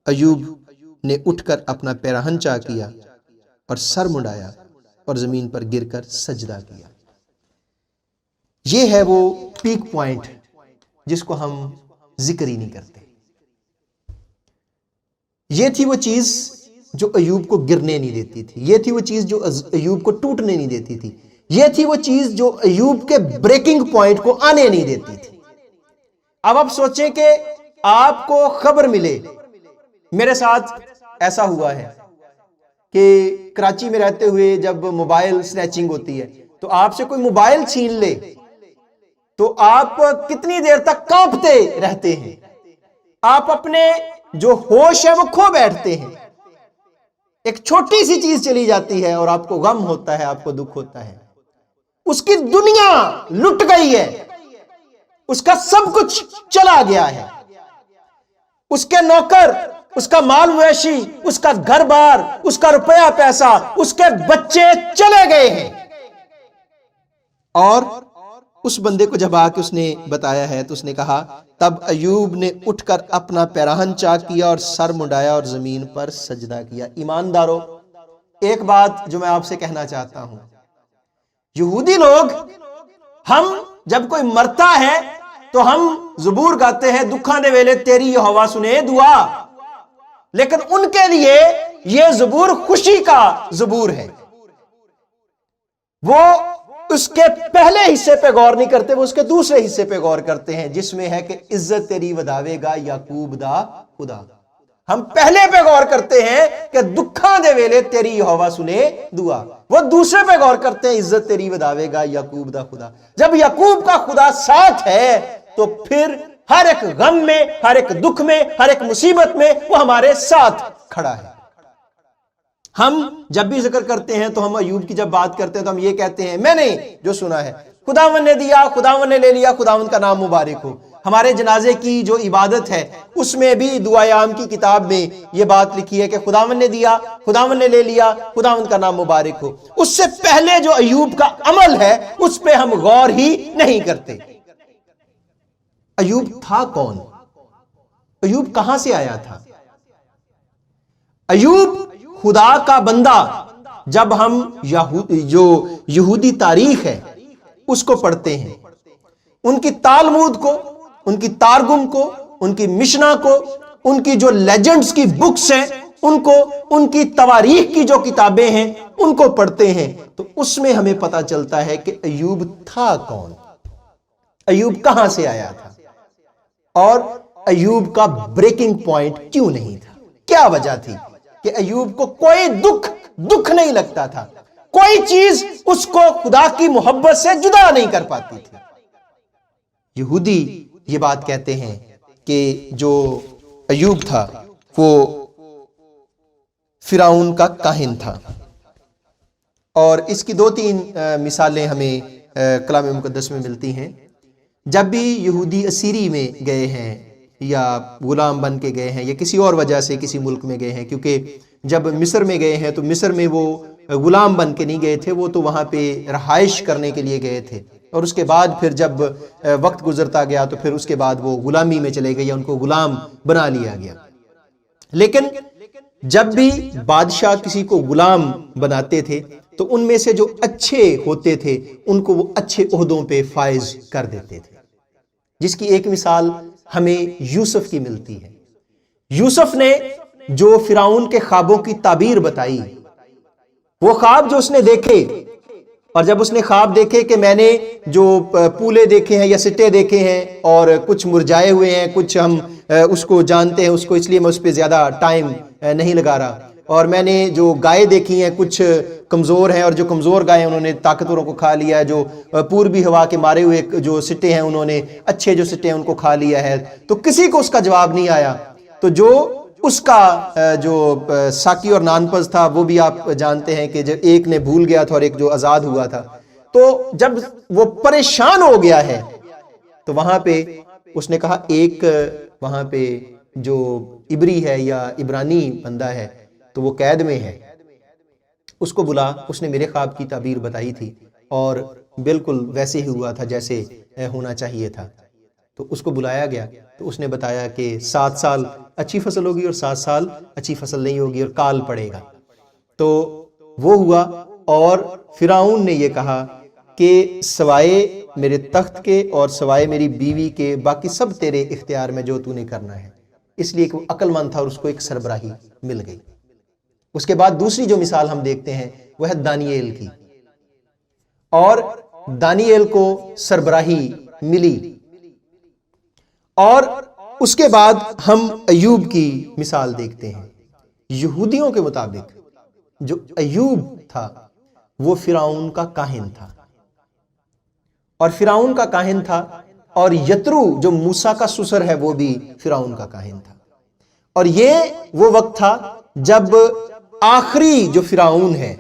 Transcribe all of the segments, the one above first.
ایوب نے اٹھ کر اپنا پیراہن چاک کیا اور سر مڈایا اور زمین پر گر کر سجدہ کیا۔ یہ ہے وہ پیک پوائنٹ جس کو ہم ذکر ہی نہیں کرتے۔ یہ تھی وہ چیز جو ایوب کو گرنے نہیں دیتی تھی، یہ تھی وہ چیز جو ایوب کو ٹوٹنے نہیں دیتی تھی، یہ تھی وہ چیز جو ایوب کے بریکنگ پوائنٹ کو آنے نہیں دیتی تھی۔ اب آپ سوچیں کہ آپ کو خبر ملے، میرے ساتھ ایسا ہوا ہے کہ کراچی میں رہتے ہوئے جب موبائل سنیچنگ ہوتی ہے تو آپ سے کوئی موبائل چھین لے تو آپ کتنی دیر تک کانپتے رہتے ہیں، آپ اپنے جو ہوش ہے وہ کھو بیٹھتے ہیں۔ ایک چھوٹی سی چیز چلی جاتی ہے اور آپ کو غم ہوتا ہے، آپ کو دکھ ہوتا ہے۔ اس کی دنیا لٹ گئی ہے، اس کا سب کچھ چلا گیا ہے، اس کے نوکر، اس کا مال مویشی، اس کا گھر بار، اس کا روپیہ پیسہ، اس کے بچے چلے گئے ہیں۔ اور اس بندے کو جب آ کے اس نے بتایا ہے تو اس نے کہا، تب ایوب نے اٹھ کر اپنا پیراہن چاک کیا اور سر مڈایا اور زمین پر سجدہ کیا۔ ایماندارو، ایک بات جو میں آپ سے کہنا چاہتا ہوں، یہودی لوگ، ہم جب کوئی مرتا ہے تو ہم زبور گاتے ہیں، دکھاں دے ویلے تیری یہوہ سنے دعا، لیکن ان کے لیے یہ زبور خوشی کا زبور ہے۔ وہ اس کے پہلے حصے پہ غور نہیں کرتے، وہ اس کے دوسرے حصے پہ غور کرتے ہیں جس میں ہے کہ عزت تیری وداوے گا یعقوب دا خدا۔ ہم پہلے پہ غور کرتے ہیں کہ دکھاں دے ویلے تیری یہوہ سنے دعا، وہ دوسرے پہ غور کرتے ہیں عزت تیری وداوے گا یعقوب دا خدا۔ جب یعقوب کا خدا ساتھ ہے تو پھر ہر ایک غم میں، ہر ایک دکھ میں، ہر ایک مصیبت میں وہ ہمارے ساتھ کھڑا ہے۔ ہم جب بھی ذکر کرتے ہیں تو ہم ایوب کی جب بات کرتے ہیں تو ہم یہ کہتے ہیں، میں نے جو سنا ہے، خداوند نے دیا، خداوند نے لے لیا، خداوند کا نام مبارک ہو۔ ہمارے جنازے کی جو عبادت ہے اس میں بھی دعائے عام کی کتاب میں یہ بات لکھی ہے کہ خداوند نے دیا، خداوند نے لے لیا، خداوند کا نام مبارک ہو۔ اس سے پہلے جو ایوب کا عمل ہے اس پہ ہم غور ہی نہیں کرتے۔ ایوب تھا کون؟ ایوب کہاں سے آیا تھا؟ ایوب خدا کا بندہ، جب ہم جو یہودی تاریخ ہے اس کو پڑھتے ہیں، ان کی تالمود کو، ان کی تارگم کو، ان کی مشنا کو، ان کی جو لیجنڈز کی بکس ہیں ان کو، ان کی تواریخ کی جو کتابیں ہیں ان کو پڑھتے ہیں تو اس میں ہمیں پتا چلتا ہے کہ ایوب تھا کون، ایوب کہاں سے آیا تھا، اور ایوب کا بریکنگ پوائنٹ کیوں نہیں تھا۔ کیا وجہ تھی کہ ایوب کو کوئی دکھ نہیں لگتا تھا، کوئی چیز اس کو خدا کی محبت سے جدا نہیں کر پاتی تھی۔ یہودی یہ بات کہتے ہیں کہ جو ایوب تھا وہ فرعون کا کاہن تھا، اور اس کی 2-3 مثالیں ہمیں کلام مقدس میں ملتی ہیں۔ جب بھی یہودی اسیری میں گئے ہیں یا غلام بن کے گئے ہیں یا کسی اور وجہ سے کسی ملک میں گئے ہیں، کیونکہ جب مصر میں گئے ہیں تو مصر میں وہ غلام بن کے نہیں گئے تھے، وہ تو وہاں پہ رہائش کرنے کے لیے گئے تھے، اور اس کے بعد پھر جب وقت گزرتا گیا تو پھر اس کے بعد وہ غلامی میں چلے گئے یا ان کو غلام بنا لیا گیا۔ لیکن جب بھی بادشاہ کسی کو غلام بناتے تھے تو ان میں سے جو اچھے ہوتے تھے ان کو وہ اچھے عہدوں پہ فائز کر دیتے تھے، جس کی ایک مثال ہمیں یوسف کی ملتی ہے۔ یوسف نے جو فرعون کے خوابوں کی تعبیر بتائی، وہ خواب جو اس نے دیکھے، اور جب اس نے خواب دیکھے کہ میں نے جو پولے دیکھے ہیں یا سٹے دیکھے ہیں اور کچھ مرجائے ہوئے ہیں، کچھ ہم اس کو جانتے ہیں اس کو، اس لیے میں اس پہ زیادہ ٹائم نہیں لگا رہا، اور میں نے جو گائے دیکھی ہیں کچھ کمزور ہیں، اور جو کمزور گائے انہوں نے طاقتوروں کو کھا لیا ہے، جو پوربی ہوا کے مارے ہوئے جو سٹے ہیں انہوں نے اچھے جو سٹے ہیں ان کو کھا لیا ہے۔ تو کسی کو اس کا جواب نہیں آیا، تو جو اس کا جو ساکی اور نانپز تھا وہ بھی آپ جانتے ہیں کہ جب ایک نے بھول گیا تھا اور ایک جو آزاد ہوا تھا، تو جب وہ پریشان ہو گیا ہے تو وہاں پہ اس نے کہا، ایک وہاں پہ جو عبری ہے یا عبرانی بندہ ہے تو وہ قید میں ہے، اس کو بلا، اس نے میرے خواب کی تعبیر بتائی تھی اور بالکل ویسے ہی ہوا تھا جیسے ہونا چاہیے تھا۔ تو اس کو بلایا گیا تو اس نے بتایا کہ 7 سال اچھی فصل ہوگی اور 7 سال اچھی فصل نہیں ہوگی اور کال پڑے گا. تو وہ ہوا اور فرعون نے یہ کہا کہ سوائے میرے تخت کے اور سوائے میری بیوی کے باقی سب تیرے اختیار میں جو تو نے کرنا ہے. اس لیے کہ وہ عقل مند تھا اور اس کو ایک سربراہی مل گئی. اس کے بعد دوسری جو مثال ہم دیکھتے ہیں وہ ہے دانییل کی، اور دانییل کو سربراہی ملی. اور اس کے بعد ہم ایوب کی مثال دیکھتے ہیں. یہودیوں کے مطابق جو ایوب تھا وہ فرعون کا کاہن تھا، اور فرعون کا کاہن تھا، اور یترو جو موسیٰ کا سسر ہے وہ بھی فرعون کا کاہن تھا. اور یہ وہ وقت تھا جب آخری جو فرعون ہے،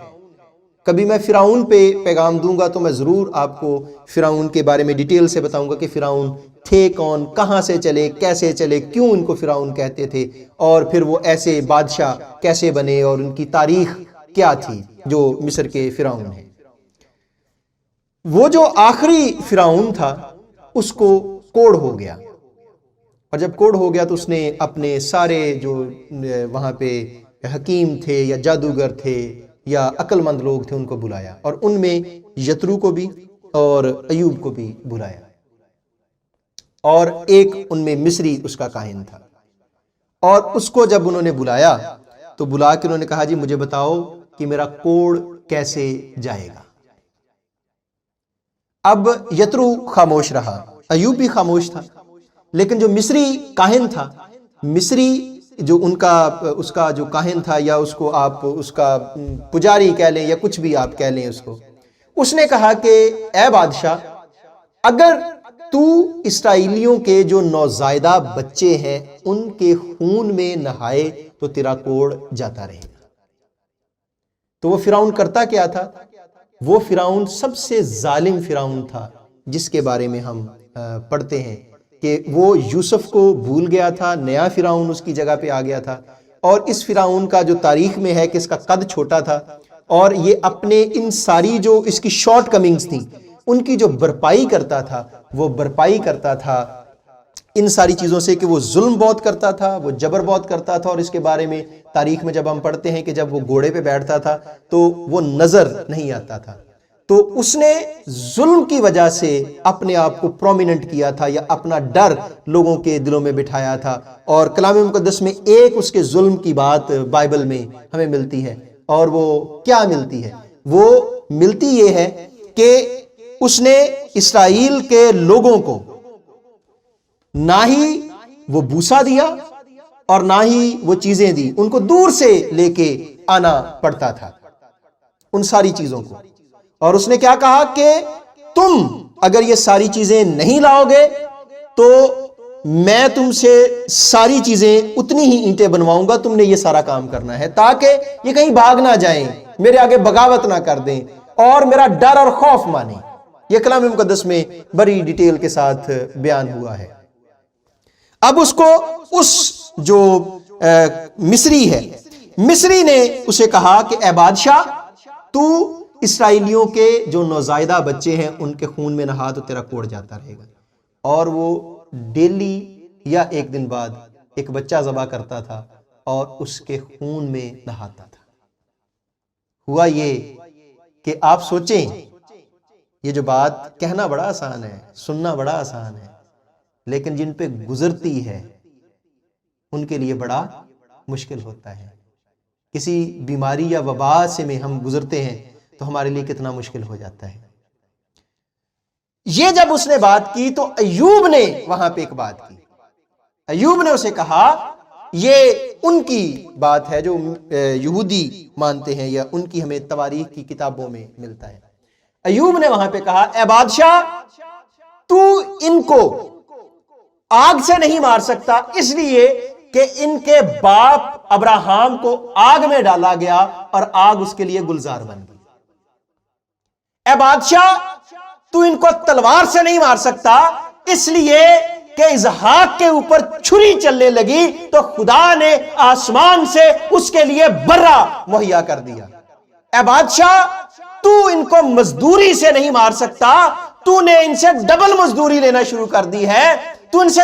کبھی میں فرعون پہ پیغام دوں گا تو میں ضرور آپ کو فرعون کے بارے میں ڈیٹیل سے بتاؤں گا کہ فرعون تھے کون، کہاں سے چلے، کیسے چلے، کیوں ان کو فرعون کہتے تھے، اور پھر وہ ایسے بادشاہ کیسے بنے اور ان کی تاریخ کیا تھی جو مصر کے فرعون ہیں. وہ جو آخری فرعون تھا اس کو کوڑ ہو گیا، اور جب کوڑ ہو گیا تو اس نے اپنے سارے جو وہاں پہ حکیم تھے یا جادوگر تھے یا عقل مند لوگ تھے ان کو بلایا، اور ان میں یترو کو بھی اور ایوب کو بھی بلایا، اور ایک ان میں مصری اس کا کاہن تھا. اور اس کو جب انہوں نے بلایا تو بلا کے انہوں نے کہا جی مجھے بتاؤ کہ میرا کوڑ کیسے جائے گا. اب یترو خاموش رہا، ایوب بھی خاموش تھا، لیکن جو مصری کاہن تھا، مصری جو ان کا اس کا جو کاہن تھا، یا اس کو آپ اس کا پجاری کہہ لیں یا کچھ بھی آپ کہہ لیں اس کو، اس نے کہا کہ اے بادشاہ، اگر تو اسرائیلیوں کے جو نوزائیدہ بچے ہیں ان کے خون میں نہائے تو تیرا کوڑ جاتا رہے گا. تو وہ فرعون کرتا کیا تھا؟ وہ فرعون سب سے ظالم فرعون تھا جس کے بارے میں ہم پڑھتے ہیں کہ وہ یوسف کو بھول گیا تھا، نیا فرعون اس کی جگہ پہ آ گیا تھا. اور اس فرعون کا جو تاریخ میں ہے کہ اس کا قد چھوٹا تھا، اور یہ اپنے ان ساری جو اس کی شارٹ کمنگز تھیں ان کی جو بھرپائی کرتا تھا، وہ بھرپائی کرتا تھا ان ساری چیزوں سے کہ وہ ظلم بہت کرتا تھا، وہ جبر بہت کرتا تھا. اور اس کے بارے میں تاریخ میں جب ہم پڑھتے ہیں کہ جب وہ گھوڑے پہ بیٹھتا تھا تو وہ نظر نہیں آتا تھا. تو اس نے ظلم کی وجہ سے اپنے آپ کو پرومیننٹ کیا تھا، یا اپنا ڈر لوگوں کے دلوں میں بٹھایا تھا. اور کلام مقدس میں ایک اس کے ظلم کی بات بائبل میں ہمیں ملتی ہے، اور وہ کیا ملتی ہے؟ وہ ملتی یہ ہے کہ اس نے اسرائیل کے لوگوں کو نہ ہی وہ بوسا دیا اور نہ ہی وہ چیزیں دی، ان کو دور سے لے کے آنا پڑتا تھا ان ساری چیزوں کو. اور اس نے کیا کہا کہ تم اگر یہ ساری چیزیں نہیں لاؤ گے تو میں تم سے ساری چیزیں اتنی ہی اینٹیں بنواؤں گا، تم نے یہ سارا کام کرنا ہے تاکہ یہ کہیں بھاگ نہ جائیں، میرے آگے بغاوت نہ کر دیں اور میرا ڈر اور خوف مانیں. یہ کلام مقدس میں بڑی ڈیٹیل کے ساتھ بیان ہوا ہے. اب اس کو اس جو مصری ہے، مصری نے اسے کہا کہ اے بادشاہ، تو اسرائیلیوں کے جو نوزائیدہ بچے ہیں ان کے خون میں نہا تو تیرا کوڑ جاتا رہے گا. اور وہ ڈیلی یا ایک دن بعد ایک بچہ ذبح کرتا تھا اور اس کے خون میں نہاتا تھا. ہوا یہ کہ آپ سوچیں، یہ جو بات کہنا بڑا آسان ہے، سننا بڑا آسان ہے، لیکن جن پہ گزرتی ہے ان کے لیے بڑا مشکل ہوتا ہے. کسی بیماری یا وبا سے میں ہم گزرتے ہیں تو ہمارے لیے کتنا مشکل ہو جاتا ہے. یہ جب اس نے بات کی تو ایوب نے وہاں پہ ایک بات کی. ایوب نے اسے کہا، یہ ان کی بات ہے جو یہودی مانتے ہیں یا ان کی ہمیں تواریخ کی کتابوں میں ملتا ہے. ایوب نے وہاں پہ کہا، اے بادشاہ، تو ان کو آگ سے نہیں مار سکتا، اس لیے کہ ان کے باپ ابراہام کو آگ میں ڈالا گیا اور آگ اس کے لیے گلزار بن گئی. اے بادشاہ، تو ان کو تلوار سے نہیں مار سکتا، اس لیے کہ اسحاق کے اوپر چھری چلنے لگی تو خدا نے آسمان سے اس کے لیے برہ مہیا کر دیا. اے بادشاہ، تو ان کو مزدوری سے نہیں مار سکتا، تو نے ان سے ڈبل مزدوری لینا شروع کر دی ہے تو ان سے